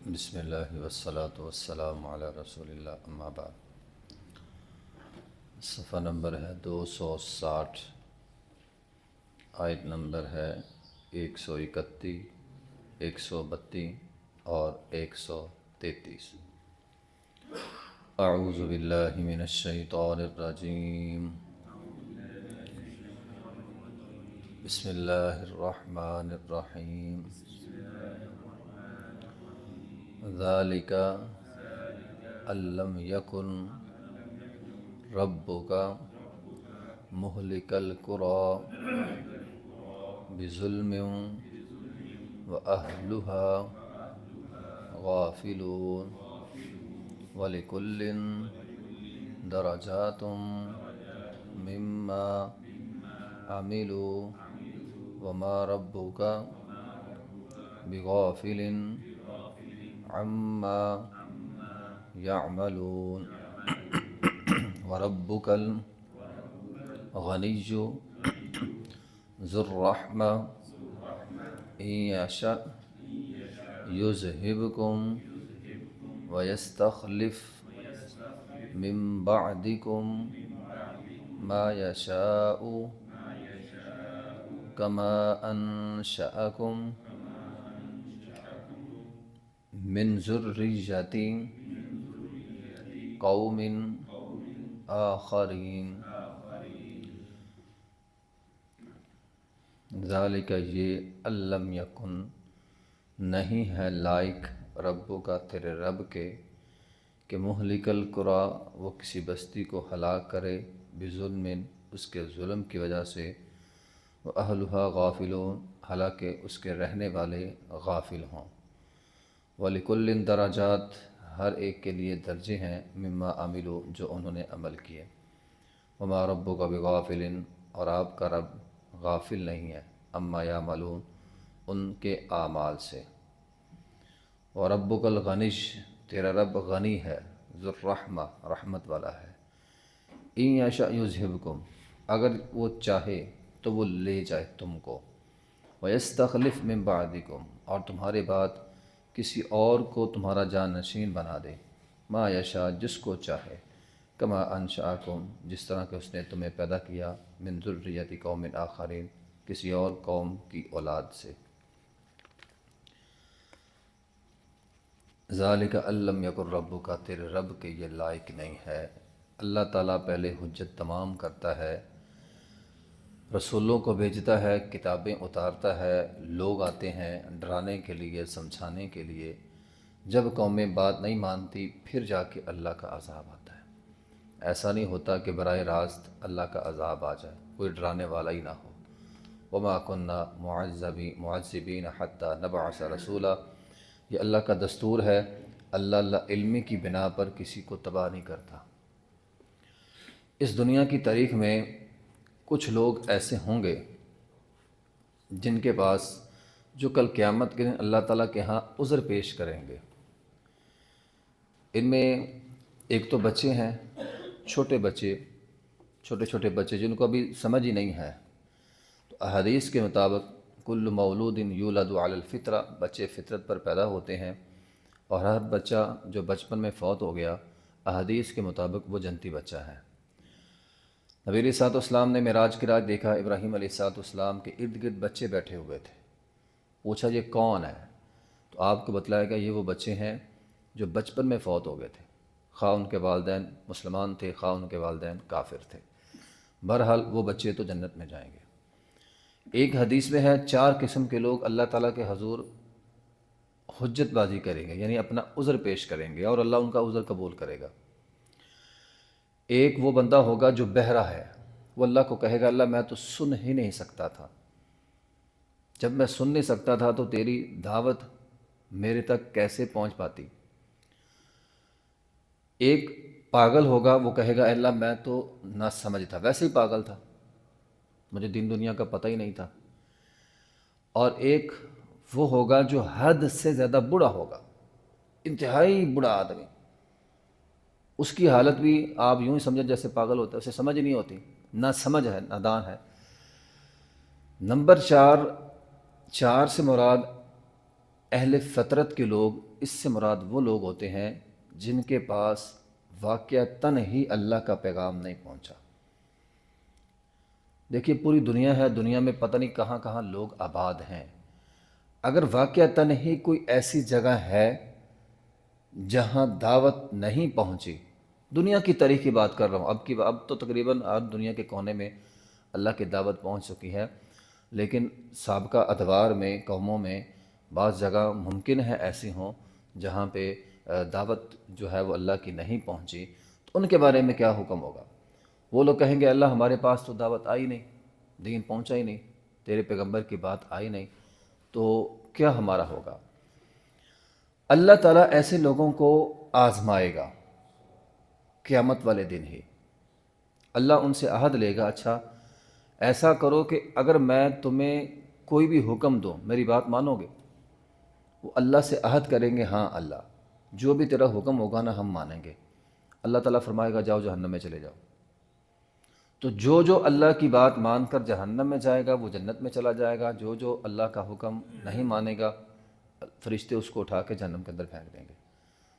بسم اللہ والصلاة والسلام علی رسول اللہ اما بعد۔ صفحہ نمبر ہے 260، آیت نمبر ہے 131، 132 اور 133۔ اعوذ باللہ من الشیطان الرجیم، بسم اللہ الرحمن الرحیم۔ ذالک ان لم یکن ربک مہلک القری بظلم واہلھا غافلون ولکل درجات مما عملوا وما ربک بغافل عما یعملون وربک الغنی ذو الرحمہ ان یشأ یذہبکم ویستخلف من بعدکم ما یشاء کما انشأکم من ذریۃ قوم آخرین۔ ذالک یہ ان لم یکن نہیں ہے لائق ربو کا تیرے رب کے کہ مہلک القری وہ کسی بستی کو ہلاک کرے بظلم اس کے ظلم کی وجہ سے، واہلھا غافلون حالانکہ اس کے رہنے والے غافل ہوں، ولکل درجات ہر ایک کے لیے درجے ہیں مما عملوا جو انہوں نے عمل کیے، وما ربک بغافل اور آپ کا رب غافل نہیں ہے اما یعملون ان کے اعمال سے، وربک الغنی تیرا رب غنی ہے، ذو الرحمہ رحمت والا ہے، ان یشأ یذہبکم اگر وہ چاہے تو وہ لے جائے تم کو، ویستخلف من بعدکم اور تمہارے بعد کسی اور کو تمہارا جانشین بنا دے، ما یشاء جس کو چاہے، کما انشأکم جس طرح کہ اس نے تمہیں پیدا کیا، من ذریۃ قوم آخرین کسی اور قوم کی اولاد سے۔ ذالک ان لم یکن ربک تیرے رب کے یہ لائق نہیں ہے۔ اللہ تعالیٰ پہلے حجت تمام کرتا ہے، رسولوں کو بھیجتا ہے، کتابیں اتارتا ہے، لوگ آتے ہیں ڈرانے کے لیے، سمجھانے کے لیے، جب قومیں بات نہیں مانتی پھر جا کے اللہ کا عذاب آتا ہے۔ ایسا نہیں ہوتا کہ براہ راست اللہ کا عذاب آ جائے، کوئی ڈرانے والا ہی نہ ہو۔ وما كنا معذبین حتی نبعث رسولا یہ اللہ کا دستور ہے، اللہ علمی کی بنا پر کسی کو تباہ نہیں کرتا۔ اس دنیا کی تاریخ میں کچھ لوگ ایسے ہوں گے جن کے پاس جو کل قیامت کے دن اللہ تعالیٰ کے ہاں عذر پیش کریں گے۔ ان میں ایک تو بچے ہیں، چھوٹے چھوٹے بچے جن کو ابھی سمجھ ہی نہیں ہے، تو احادیث کے مطابق کل مولود یولد علی الفطرہ بچے فطرت پر پیدا ہوتے ہیں، اور ہر بچہ جو بچپن میں فوت ہو گیا احادیث کے مطابق وہ جنتی بچہ ہے۔ نبی علیہ الصلوۃ والسلام نے معراج کی رات دیکھا، ابراہیم علیہ الصلوۃ والسلام کے ارد گرد بچے بیٹھے ہوئے تھے، پوچھا یہ کون ہے؟ تو آپ کو بتلایا گیا یہ وہ بچے ہیں جو بچپن میں فوت ہو گئے تھے، خواہ ان کے والدین مسلمان تھے خواہ ان کے والدین کافر تھے، بہرحال وہ بچے تو جنت میں جائیں گے۔ ایک حدیث میں ہے 4 قسم کے لوگ اللہ تعالیٰ کے حضور حجت بازی کریں گے، یعنی اپنا عذر پیش کریں گے اور اللہ ان کا عذر قبول کرے گا۔ ایک وہ بندہ ہوگا جو بہرا ہے، وہ اللہ کو کہے گا اللہ میں تو سن ہی نہیں سکتا تھا، جب میں سن نہیں سکتا تھا تو تیری دعوت میرے تک کیسے پہنچ پاتی۔ ایک پاگل ہوگا، وہ کہے گا اللہ میں تو نہ سمجھ تھا، ویسے ہی پاگل تھا، مجھے دین دنیا کا پتہ ہی نہیں تھا۔ اور ایک وہ ہوگا جو حد سے زیادہ بڑا ہوگا، انتہائی بڑا آدمی، اس کی حالت بھی آپ یوں ہی سمجھیں جیسے پاگل ہوتا ہے، اسے سمجھ نہیں ہوتی، نہ سمجھ ہے، نادان ہے۔ نمبر 4 سے مراد اہل فطرت کے لوگ، اس سے مراد وہ لوگ ہوتے ہیں جن کے پاس واقعتاً ہی اللہ کا پیغام نہیں پہنچا۔ دیکھیے پوری دنیا ہے، دنیا میں پتہ نہیں کہاں کہاں لوگ آباد ہیں، اگر واقعتاً ہی کوئی ایسی جگہ ہے جہاں دعوت نہیں پہنچی، دنیا کی تاریخ کی بات کر رہا ہوں، اب تو تقریباً آج دنیا کے کونے میں اللہ کی دعوت پہنچ چکی ہے، لیکن سابقہ ادوار میں، قوموں میں بعض جگہ ممکن ہے ایسی ہوں جہاں پہ دعوت جو ہے وہ اللہ کی نہیں پہنچی، تو ان کے بارے میں کیا حکم ہوگا؟ وہ لوگ کہیں گے اللہ ہمارے پاس تو دعوت آئی نہیں، دین پہنچا ہی نہیں، تیرے پیغمبر کی بات آئی نہیں، تو کیا ہمارا ہوگا؟ اللہ تعالیٰ ایسے لوگوں کو آزمائے گا قیامت والے دن ہی۔ اللہ ان سے عہد لے گا، اچھا ایسا کرو کہ اگر میں تمہیں کوئی بھی حکم دوں میری بات مانو گے؟ وہ اللہ سے عہد کریں گے، ہاں اللہ جو بھی تیرا حکم ہوگا نا ہم مانیں گے۔ اللہ تعالیٰ فرمائے گا جاؤ جہنم میں چلے جاؤ۔ تو جو اللہ کی بات مان کر جہنم میں جائے گا وہ جنت میں چلا جائے گا، جو اللہ کا حکم نہیں مانے گا فرشتے اس کو اٹھا کے جہنم کے اندر پھینک دیں گے۔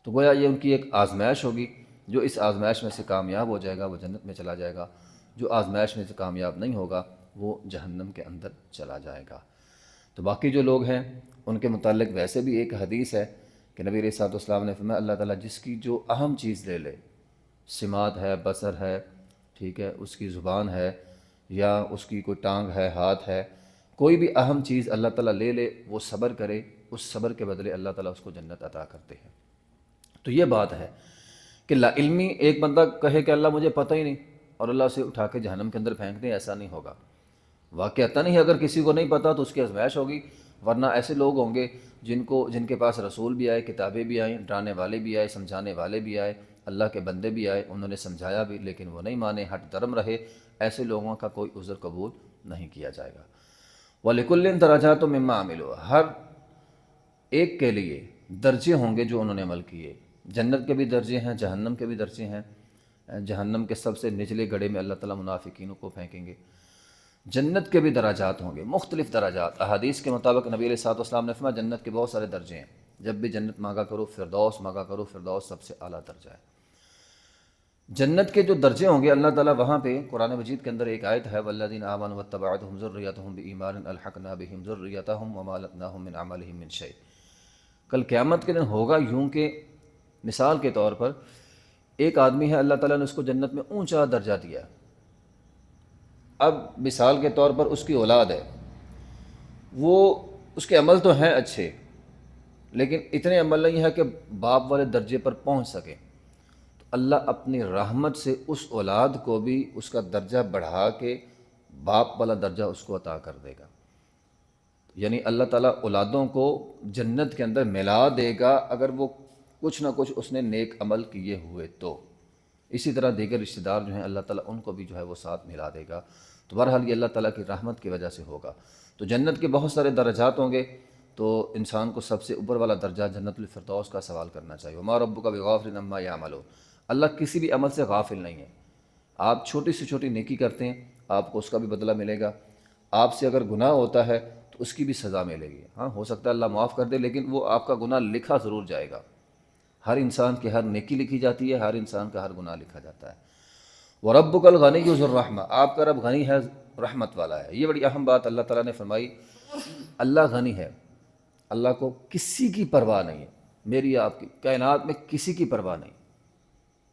تو گویا یہ ان کی ایک آزمائش ہوگی، جو اس آزمائش میں سے کامیاب ہو جائے گا وہ جنت میں چلا جائے گا، جو آزمائش میں سے کامیاب نہیں ہوگا وہ جہنم کے اندر چلا جائے گا۔ تو باقی جو لوگ ہیں ان کے متعلق ویسے بھی ایک حدیث ہے کہ نبی علیہ الصلوۃ والسلام نے فرمایا اللہ تعالیٰ جس کی جو اہم چیز لے لے، سماعت ہے، بصر ہے، ٹھیک ہے، اس کی زبان ہے، یا اس کی کوئی ٹانگ ہے، ہاتھ ہے، کوئی بھی اہم چیز اللہ تعالیٰ لے لے، وہ صبر کرے، اس صبر کے بدلے اللہ تعالیٰ اس کو جنت عطا کرتے ہیں۔ تو یہ بات ہے کہ لا علمی ایک بندہ کہے کہ اللہ مجھے پتہ ہی نہیں اور اللہ سے اٹھا کے جہنم کے اندر پھینک دیں، ایسا نہیں ہوگا۔ واقعتاً ہی اگر کسی کو نہیں پتہ تو اس کی آزمائش ہوگی، ورنہ ایسے لوگ ہوں گے جن کے پاس رسول بھی آئے، کتابیں بھی آئیں، ڈرانے والے بھی آئے، سمجھانے والے بھی آئے، اللہ کے بندے بھی آئے، انہوں نے سمجھایا بھی لیکن وہ نہیں مانے، ہٹ درم رہے، ایسے لوگوں کا کوئی عذر قبول نہیں کیا جائے گا۔ وَلِكُلٍّ دَرَجَاتٌ مِّمَّا عَمِلُوا، ہر ایک کے لیے درجے ہوں گے جو انہوں نے عمل کیے، جنت کے بھی درجے ہیں، جہنم کے بھی درجے ہیں۔ جہنم کے سب سے نچلے گڑھے میں اللہ تعالیٰ منافقینوں کو پھینکیں گے۔ جنت کے بھی درجات ہوں گے، مختلف درجات۔ احادیث کے مطابق نبی علیہ الصلوۃ والسلام نے فرمایا جنت کے بہت سارے درجے ہیں، جب بھی جنت مانگا کرو فردوس مانگا کرو، فردوس سب سے اعلیٰ درجہ ہے۔ جنت کے جو درجے ہوں گے اللہ تعالیٰ وہاں پہ قرآن مجید کے اندر ایک آیت ہے وَالَّذِينَ آمَنُوا وَاتَّبَعَتْهُمْ ذُرِّيَّتُهُم بِإِيمَانٍ أَلْحَقْنَا بِهِمْ ذُرِّيَّتَهُمْ وَمَا أَلَتْنَاهُم مِّنْ عَمَلِهِم مِّن شَيْءٍ۔ کل قیامت کے دن ہوگا یوں کہ مثال کے طور پر ایک آدمی ہے، اللہ تعالیٰ نے اس کو جنت میں اونچا درجہ دیا، اب مثال کے طور پر اس کی اولاد ہے، وہ اس کے عمل تو ہیں اچھے لیکن اتنے عمل نہیں ہے کہ باپ والے درجے پر پہنچ سکے، تو اللہ اپنی رحمت سے اس اولاد کو بھی اس کا درجہ بڑھا کے باپ والا درجہ اس کو عطا کر دے گا۔ یعنی اللہ تعالیٰ اولادوں کو جنت کے اندر ملا دے گا اگر وہ کچھ نہ کچھ اس نے نیک عمل کیے ہوئے تو۔ اسی طرح دیگر رشتہ دار جو ہیں اللہ تعالیٰ ان کو بھی جو ہے وہ ساتھ ملا دے گا۔ تو بہرحال یہ اللہ تعالیٰ کی رحمت کی وجہ سے ہوگا۔ تو جنت کے بہت سارے درجات ہوں گے، تو انسان کو سب سے اوپر والا درجہ جنت الفردوس کا سوال کرنا چاہیے۔ وما ربک بغافل عما یعملون، اللہ کسی بھی عمل سے غافل نہیں ہے۔ آپ چھوٹی سے چھوٹی نیکی کرتے ہیں آپ کو اس کا بھی بدلہ ملے گا، آپ سے اگر گناہ ہوتا ہے تو اس کی بھی سزا ملے گی۔ ہاں ہو سکتا ہے اللہ معاف کر دے لیکن وہ آپ کا گناہ لکھا ضرور جائے گا۔ ہر انسان کی ہر نیکی لکھی جاتی ہے، ہر انسان کا ہر گناہ لکھا جاتا ہے۔ وَرَبُّكَ الْغَنِيُّ ذُو الرَّحْمَةِ، آپ کا رب غنی ہے، رحمت والا ہے۔ یہ بڑی اہم بات اللہ تعالیٰ نے فرمائی، اللہ غنی ہے، اللہ کو کسی کی پرواہ نہیں ہے، میری آپ کی کائنات میں کسی کی پرواہ نہیں۔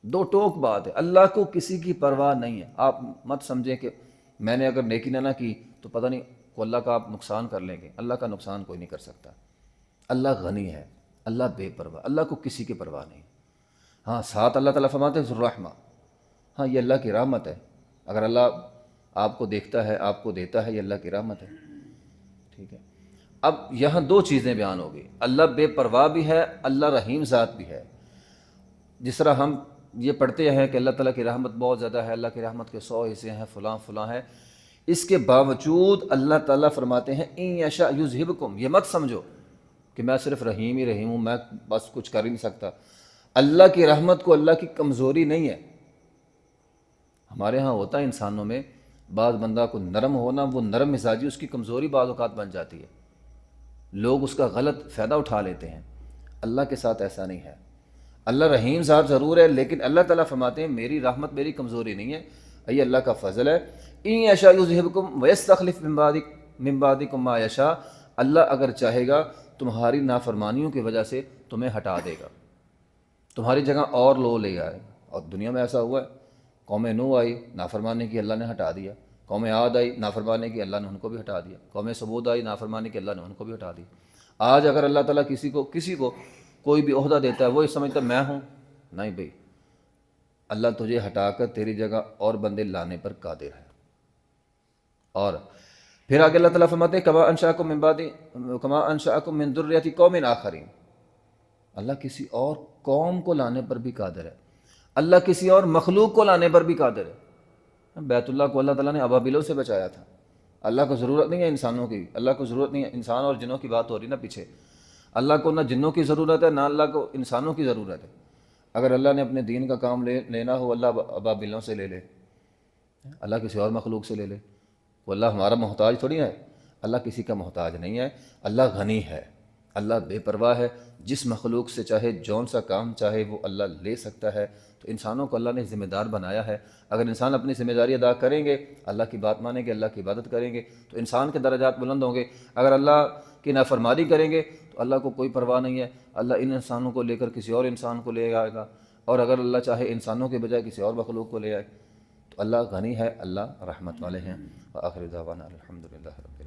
دو ٹوک بات ہے، اللہ کو کسی کی پرواہ نہیں ہے۔ آپ مت سمجھیں کہ میں نے اگر نیکی نہ کی تو پتہ نہیں کو اللہ کا آپ نقصان کر لیں گے، اللہ کا نقصان کوئی نہیں کر سکتا۔ اللہ غنی ہے، اللہ بے پرواہ، اللہ کو کسی کی پرواہ نہیں۔ ہاں ساتھ اللہ تعالیٰ فرماتے ہیں ذو الرحمہ، ہاں یہ اللہ کی رحمت ہے، اگر اللہ آپ کو دیکھتا ہے آپ کو دیتا ہے یہ اللہ کی رحمت ہے، ٹھیک ہے۔ اب یہاں دو چیزیں بیان ہو گئی، اللہ بے پرواہ بھی ہے، اللہ رحیم ذات بھی ہے۔ جس طرح ہم یہ پڑھتے ہیں کہ اللہ تعالیٰ کی رحمت بہت زیادہ ہے، اللہ کی رحمت کے 100 حصے ہیں، فلاں فلاں ہے، اس کے باوجود اللہ تعالیٰ فرماتے ہیں ان یشاء یذہبکم، یہ مت سمجھو کہ میں صرف رحیم ہی رحیم ہوں، میں بس کچھ کر ہی نہیں سکتا۔ اللہ کی رحمت کو اللہ کی کمزوری نہیں ہے۔ ہمارے ہاں ہوتا ہے انسانوں میں بعض بندہ کو نرم ہونا، وہ نرم مزاجی اس کی کمزوری بعض اوقات بن جاتی ہے، لوگ اس کا غلط فائدہ اٹھا لیتے ہیں۔ اللہ کے ساتھ ایسا نہیں ہے۔ اللہ رحیم ذات ضرور ہے، لیکن اللہ تعالیٰ فرماتے ہیں میری رحمت میری کمزوری نہیں ہے، یہ اللہ کا فضل ہے۔ ان یشاء یذہبکم ویستخلف من بعدکم ما یشاء، اللہ اگر چاہے گا تمہاری نافرمانیوں کی وجہ سے تمہیں ہٹا دے گا، تمہاری جگہ اور لوگ لے آئے گا۔ اور دنیا میں ایسا ہوا ہے، قوم نوح آئی، نافرمانی کی، اللہ نے ہٹا دیا۔ قوم عاد آئی، نافرمانی کی، اللہ نے ان کو بھی ہٹا دیا۔ قوم ثمود آئی، نافرمانی کی، اللہ نے ان کو بھی ہٹا دیا۔ آج اگر اللہ تعالیٰ کسی کو کوئی بھی عہدہ دیتا ہے، وہ یہ سمجھتا ہے میں ہوں، نہیں بھائی، اللہ تجھے ہٹا کر تیری جگہ اور بندے لانے پر قادر ہے۔ اور پھر آگے اللہ تعالیٰ فرماتے ہیں کما انشأکم من ذریۃ قوم آخرین، اللہ کسی اور قوم کو لانے پر بھی قادر ہے، اللہ کسی اور مخلوق کو لانے پر بھی قادر ہے۔ بیت اللہ کو اللہ تعالیٰ نے ابابیلوں سے بچایا تھا۔ اللہ کو ضرورت نہیں ہے انسانوں کی، اللہ کو ضرورت نہیں ہے، انسان اور جنوں کی بات ہو رہی نا پیچھے، اللہ کو نہ جنوں کی ضرورت ہے، نہ اللہ کو انسانوں کی ضرورت ہے۔ اگر اللہ نے اپنے دین کا کام لینا ہو، اللہ ابابیلوں سے لے لے، اللہ کسی اور مخلوق سے لے لے، وہ اللہ ہمارا محتاج تھوڑی ہے، اللہ کسی کا محتاج نہیں ہے، اللہ غنی ہے، اللہ بے پرواہ ہے، جس مخلوق سے چاہے جون سا کام چاہے وہ اللہ لے سکتا ہے۔ تو انسانوں کو اللہ نے ذمہ دار بنایا ہے، اگر انسان اپنی ذمہ داری ادا کریں گے، اللہ کی بات مانیں گے، اللہ کی عبادت کریں گے تو انسان کے درجات بلند ہوں گے۔ اگر اللہ کی نافرمانی کریں گے تو اللہ کو کوئی پرواہ نہیں ہے، اللہ ان انسانوں کو لے کر کسی اور انسان کو لے آئے گا، اور اگر اللہ چاہے انسانوں کے بجائے کسی اور مخلوق کو لے آئے تو اللہ غنی ہے، اللہ رحمت والے ہیں۔ وآخر دعوانا الحمدللہ رب العالمین۔